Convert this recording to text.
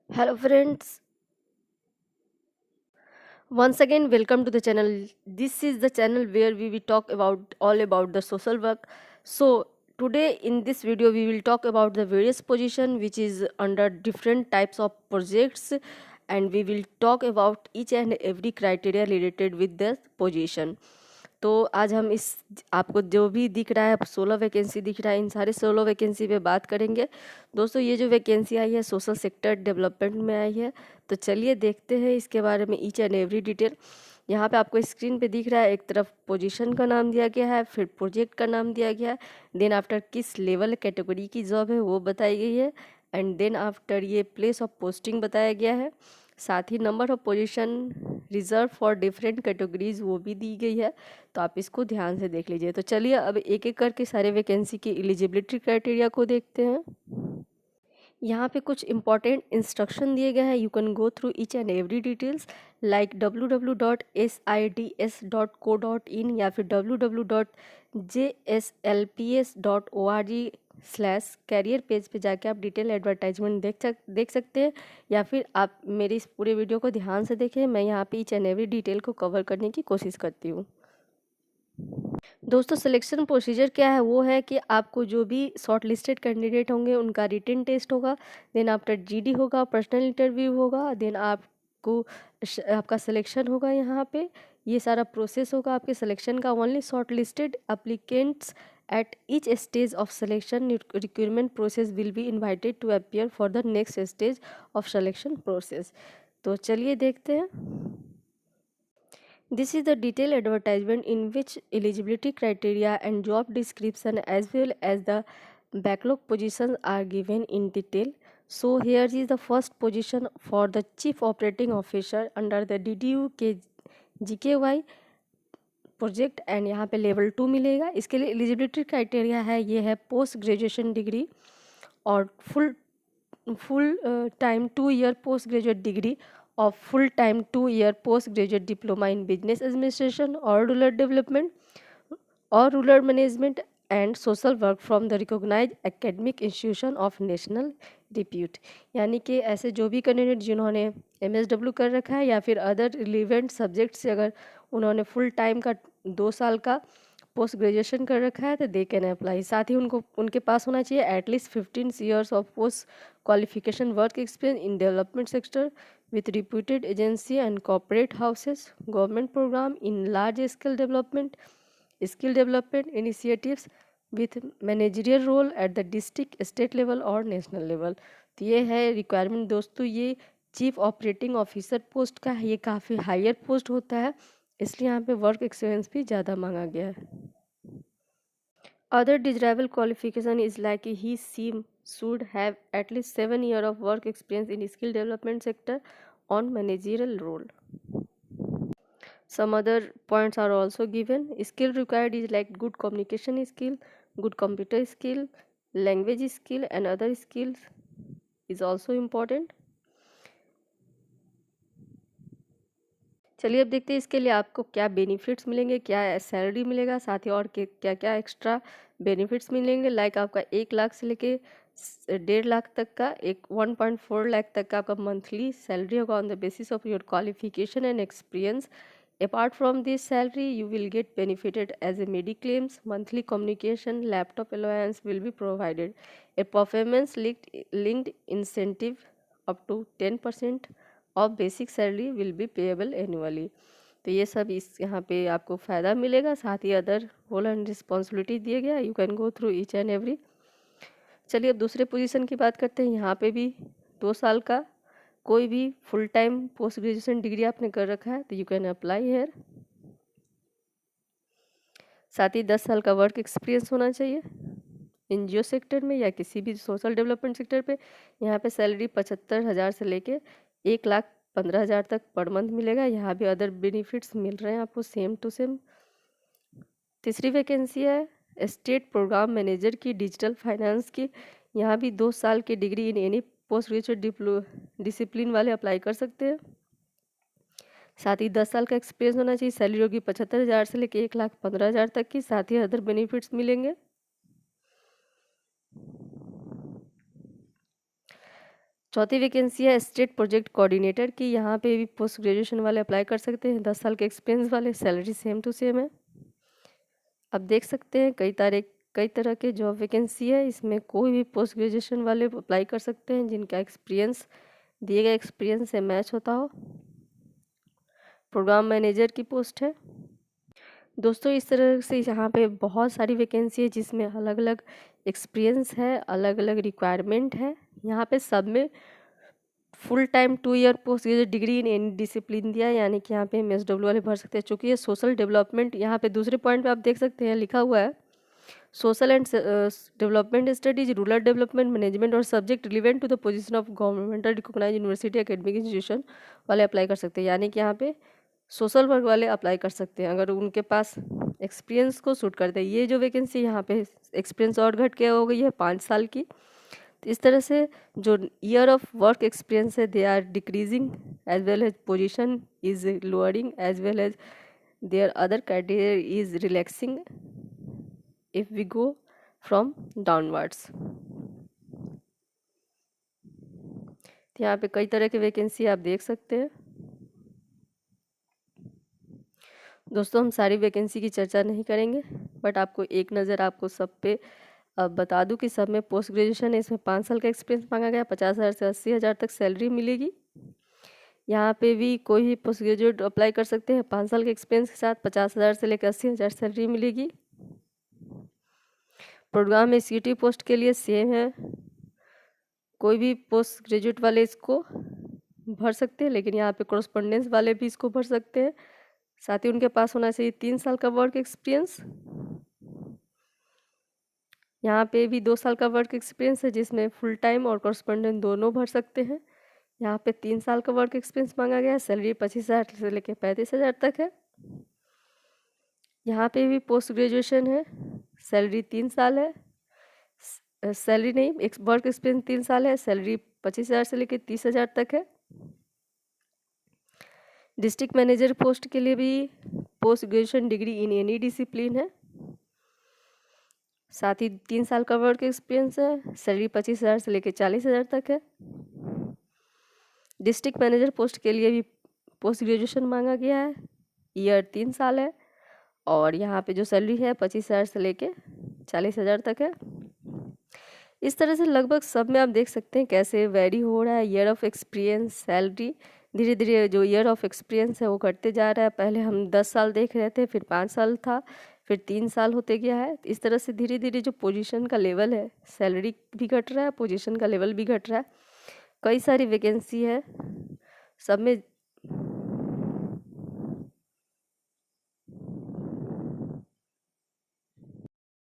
Hello friends, once again welcome to the channel. This is the channel where we will talk about all about the social work. So today in this video we will talk about the various position which is under different types of projects, and we will talk about each and every criteria related with the position. तो आज हम इस आपको जो भी दिख रहा है 16 वैकेंसी दिख रहा है, इन सारे 16 वैकेंसी पे बात करेंगे। दोस्तों ये जो वैकेंसी आई है सोशल सेक्टर डेवलपमेंट में आई है, तो चलिए देखते हैं इसके बारे में ईच एंड एवरी डिटेल। यहाँ पे आपको स्क्रीन पे दिख रहा है, एक तरफ पोजीशन का नाम दिया गया है, फिर प्रोजेक्ट का नाम दिया गया है, देन आफ्टर किस लेवल कैटेगरी की जॉब है वो बताई गई है, एंड देन आफ्टर ये प्लेस ऑफ पोस्टिंग बताया गया है। साथ ही number of position reserve for different categories वो भी दी गई है, तो आप इसको ध्यान से देख लीजिए। तो चलिए अब एक एक करके सारे वैकेंसी की एलिजिबिलिटी क्राइटेरिया को देखते हैं। यहाँ पे कुछ इंपॉर्टेंट इंस्ट्रक्शन दिए गए हैं, you can go through each and every details like www.sids.co.in या फिर www.jslps.org/कैरियर पेज पे जाके आप डिटेल एडवर्टाइजमेंट देख सकते हैं, या फिर आप मेरी इस पूरे वीडियो को ध्यान से देखें। मैं यहाँ पे ईच एंड एवरी डिटेल को कवर करने की कोशिश करती हूँ। दोस्तों सिलेक्शन प्रोसीजर क्या है, वो है कि आपको जो भी शॉर्ट लिस्टेड कैंडिडेट होंगे उनका रिटन टेस्ट होगा, देन आफ्टर जीडी होगा, पर्सनल इंटरव्यू होगा, देन आपको आपका सिलेक्शन होगा। यहाँ पे ये सारा प्रोसेस होगा आपके सिलेक्शन का। Only short listed applicants at each stage of selection recruitment process will be invited to appear for the next stage of selection process. तो चलिए देखते हैं। This is the detailed advertisement in which eligibility criteria and job description as well as the backlog positions are given in detail. So here is the first position for the Chief Operating Officer under the DDU के GKY project, and यहाँ पे level 2 मिलेगा। इसके लिए eligibility criteria है, ये है post graduation degree और full time 2 year post graduate degree of full-time 2-year postgraduate diploma in business administration or rural development or rural management and social work from the recognized academic institution of national repute। यानी कि ऐसे जो भी candidate जिन्होंने MSW कर रखा है या फिर अदर रिलीवेंट सब्जेक्ट से अगर उन्होंने फुल टाइम का 2 साल का पोस्ट ग्रेजुएशन कर रखा है तो दे कैन अप्लाई। साथ ही उनके पास होना चाहिए at least 15 years of post qualification work experience in development sector with reputed agency and corporate houses, government program in large skill development initiatives with managerial role at the district, state level और national level। तो ये है requirement दोस्तों। ये chief operating officer post का है, ये काफ़ी हायर पोस्ट होता है, इसलिए यहाँ पे वर्क एक्सपीरियंस भी ज़्यादा मांगा गया है। Other desirable qualification is like she should have at least 7 years of work experience in skill development sector on managerial role. Some other points are also given. Skill required is like good communication skill, good computer skill, language skill and other skills is also important. चलिए अब देखते हैं इसके लिए आपको क्या benefits मिलेंगे, क्या सैलरी मिलेगा, साथ ही और क्या क्या एक्स्ट्रा बेनिफिट्स मिलेंगे। लाइक आपका 1 लाख से लेके 1.5 लाख तक का, 1.4 लाख तक का आपका मंथली सैलरी होगा on the basis of your qualification and experience. Apart from this salary, you will get benefited as a mediclaims, monthly communication, laptop allowance will be provided. A performance linked incentive up to 10% of basic salary will be payable annually। तो ये सब इस यहाँ पे आपको फ़ायदा मिलेगा। साथ ही अदर रोल एंड रिस्पॉन्सिबिलिटी दिए गया, you can go through each and every. चलिए अब दूसरे पोजीशन की बात करते हैं। यहाँ पे भी 2 साल का कोई भी full time post graduation degree आपने कर रखा है तो यू कैन अप्लाई हेयर। साथ ही 10 साल का वर्क एक्सपीरियंस होना चाहिए एनजीओ सेक्टर में या किसी भी सोशल डेवलपमेंट सेक्टर पे। यहाँ पे सैलरी 75,000 से लेके 1,15,000 तक पर मंथ मिलेगा। यहाँ भी अदर बेनिफिट्स मिल रहे हैं आपको सेम टू सेम। तीसरी वैकेंसी है स्टेट प्रोग्राम मैनेजर की डिजिटल फाइनेंस की। यहाँ भी 2 साल की degree in any post graduate discipline वाले अप्लाई कर सकते हैं। साथ ही 10 साल का एक्सपीरियंस होना चाहिए। सैलरी होगी 75,000 से लेकर 1,15,000 तक की। साथ ही अदर बेनिफिट्स मिलेंगे। चौथी वैकेंसी है स्टेट प्रोजेक्ट कोऑर्डिनेटर की। यहाँ पे भी पोस्ट ग्रेजुएशन वाले अप्लाई कर सकते हैं, 10 साल के एक्सपीरियंस वाले। सैलरी सेम टू सेम है। अब देख सकते हैं कई तरह के जॉब वैकेंसी है। इसमें कोई भी पोस्ट ग्रेजुएशन वाले अप्लाई कर सकते हैं जिनका एक्सपीरियंस दिए गए एक्सपीरियंस से मैच होता हो। प्रोग्राम मैनेजर की पोस्ट है। दोस्तों इस तरह से यहाँ पे बहुत सारी वैकेंसी है जिसमें अलग अलग एक्सपीरियंस है, अलग अलग रिक्वायरमेंट है। यहाँ पे सब में full time 2 year post graduate degree in any discipline दिया है, यानी कि यहाँ पे MSW वाले भर सकते हैं। चूँकि ये सोशल डेवलपमेंट, यहाँ पे दूसरे पॉइंट पे आप देख सकते हैं लिखा हुआ है social and development studies, rural development management और subject relevant to the position of governmental recognise university academic institution वाले अप्लाई कर सकते हैं। यानी कि यहाँ पे सोशल वर्क वाले अप्लाई कर सकते हैं अगर उनके पास एक्सपीरियंस को सूट करते हैं। ये जो वैकेंसी यहाँ पे एक्सपीरियंस और घट के हो गई है 5 साल की। तो इस तरह से जो ईयर ऑफ वर्क एक्सपीरियंस है they are decreasing as well as position is lowering as well as their other criteria is relaxing if we go from downwards। तो यहाँ पे कई तरह की वैकेंसी आप देख सकते हैं। दोस्तों हम सारी वैकेंसी की चर्चा नहीं करेंगे, बट आपको एक नज़र आपको सब पे बता दूं कि सब में पोस्ट ग्रेजुएशन है। इसमें 5 साल का एक्सपीरियंस मांगा गया, 50,000 से 80,000 तक सैलरी मिलेगी। यहाँ पे भी कोई भी पोस्ट ग्रेजुएट अप्लाई कर सकते हैं 5 साल के एक्सपीरियंस के साथ। 50,000 से लेकर 80,000 सैलरी मिलेगी। प्रोग्राम एग्जीक्यूटिव पोस्ट के लिए सेम है, कोई भी पोस्ट ग्रेजुएट वाले इसको भर सकते हैं, लेकिन यहाँ पे कॉरेस्पॉन्डेंस वाले भी इसको भर सकते हैं। साथ ही उनके पास होना चाहिए 3 साल का वर्क एक्सपीरियंस। यहाँ पे भी 2 साल का वर्क एक्सपीरियंस है जिसमें फुल टाइम और कॉरेस्पॉन्डेंट दोनों भर सकते हैं। यहाँ पे 3 साल का वर्क एक्सपीरियंस मांगा गया है। सैलरी 25,000 से लेकर 35,000 तक है। यहाँ पे भी पोस्ट ग्रेजुएशन है, सैलरी 3 साल है, सैलरी नहीं वर्क एक्सपीरियंस 3 साल है, सैलरी 25,000 से लेकर 30,000 तक है। डिस्ट्रिक्ट मैनेजर पोस्ट के लिए भी post graduation degree in any discipline है, साथ ही 3 साल का वर्क एक्सपीरियंस है, सैलरी 25,000 से लेकर 40,000 तक है। डिस्ट्रिक्ट मैनेजर पोस्ट के लिए भी पोस्ट ग्रेजुएशन मांगा गया है, ईयर 3 साल है, और यहाँ पे जो सैलरी है 25,000 से लेके 40,000 तक है। इस तरह से लगभग सब में आप देख सकते हैं कैसे वेरी हो रहा है ईयर ऑफ एक्सपीरियंस, सैलरी। धीरे धीरे जो ईयर ऑफ एक्सपीरियंस है वो घटते जा रहा है। पहले हम 10 साल देख रहे थे, फिर 5 साल था, फिर 3 साल होते गया है। इस तरह से धीरे धीरे जो पोजीशन का लेवल है, सैलरी भी घट रहा है, पोजीशन का लेवल भी घट रहा है। कई सारी वैकेंसी है, सब में